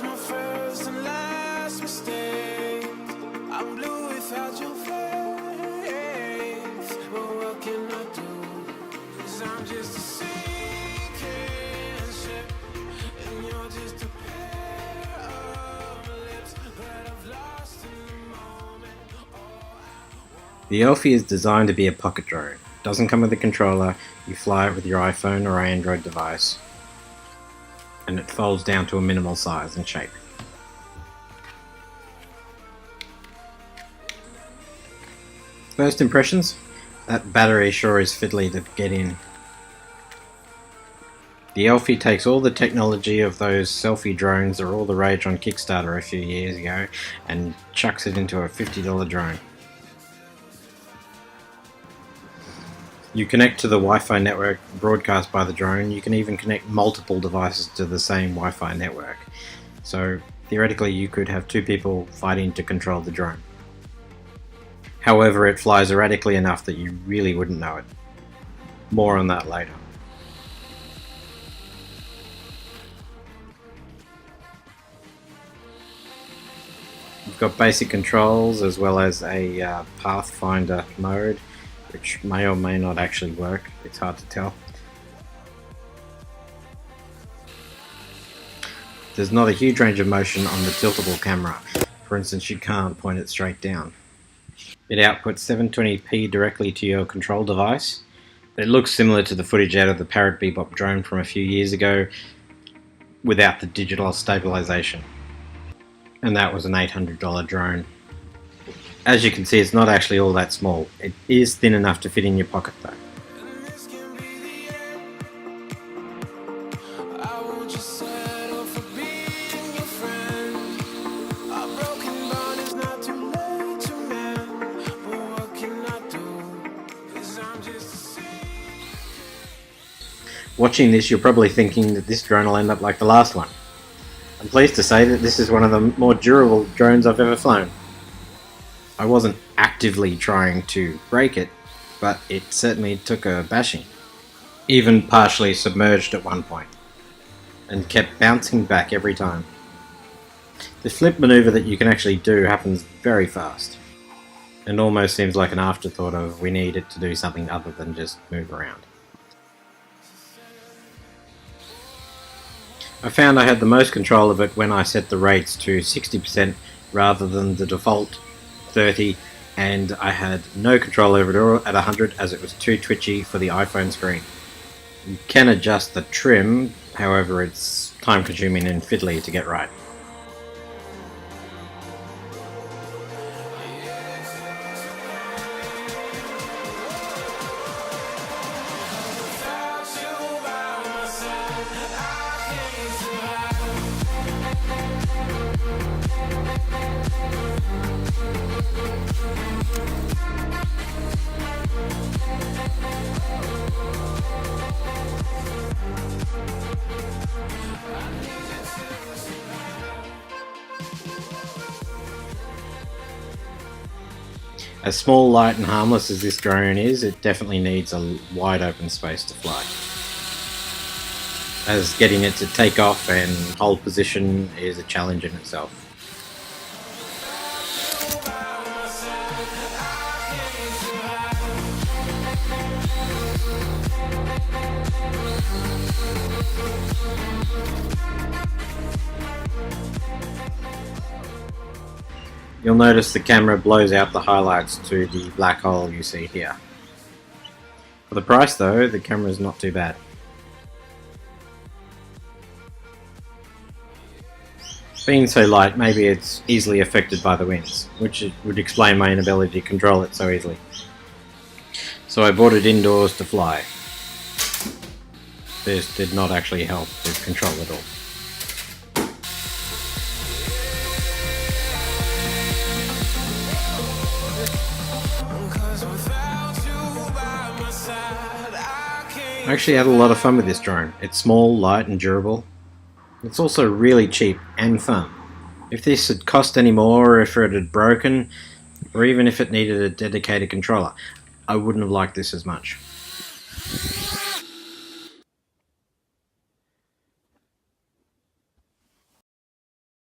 my first and last mistake. I'm blue without your face. But what can I do? 'Cause I'm just a sinking ship, and you're just a pair of lips that I've lost in the moment. The Elfie is designed to be a pocket drone. It doesn't come with a controller. You fly it with your iPhone or Android device, and it folds down to a minimal size and shape. First impressions? That battery sure is fiddly to get in. The Elfie takes all the technology of those selfie drones that were all the rage on Kickstarter a few years ago and chucks it into a $50 drone. You connect to the Wi-Fi network broadcast by the drone. You can even connect multiple devices to the same Wi-Fi network. So theoretically you could have two people fighting to control the drone. However, it flies erratically enough that you really wouldn't know it. More on that later. You've got basic controls as well as a Pathfinder mode, which may or may not actually work. It's hard to tell. There's not a huge range of motion on the tiltable camera. For instance, you can't point it straight down. It outputs 720p directly to your control device. It looks similar to the footage out of the Parrot Bebop drone from a few years ago without the digital stabilization. And that was an $800 drone. As you can see, it's not actually all that small. It is thin enough to fit in your pocket though. Watching this, you're probably thinking that this drone will end up like the last one. I'm pleased to say that this is one of the more durable drones I've ever flown. I wasn't actively trying to break it, but it certainly took a bashing. Even partially submerged at one point, and kept bouncing back every time. The flip maneuver that you can actually do happens very fast, and almost seems like an afterthought of we need it to do something other than just move around. I found I had the most control of it when I set the rates to 60% rather than the default 30, and I had no control over it all at 100 as it was too twitchy for the iPhone screen. You can adjust the trim, however it's time consuming and fiddly to get right. As small, light and harmless as this drone is, it definitely needs a wide open space to fly. As getting it to take off and hold position is a challenge in itself. You'll notice the camera blows out the highlights to the black hole you see here. For the price though, the camera is not too bad. Being so light, maybe it's easily affected by the winds, which would explain my inability to control it so easily. So I brought it indoors to fly. This did not actually help with control at all. I actually had a lot of fun with this drone. It's small, light and durable. It's also really cheap and fun. If this had cost any more, or if it had broken, or even if it needed a dedicated controller, I wouldn't have liked this as much.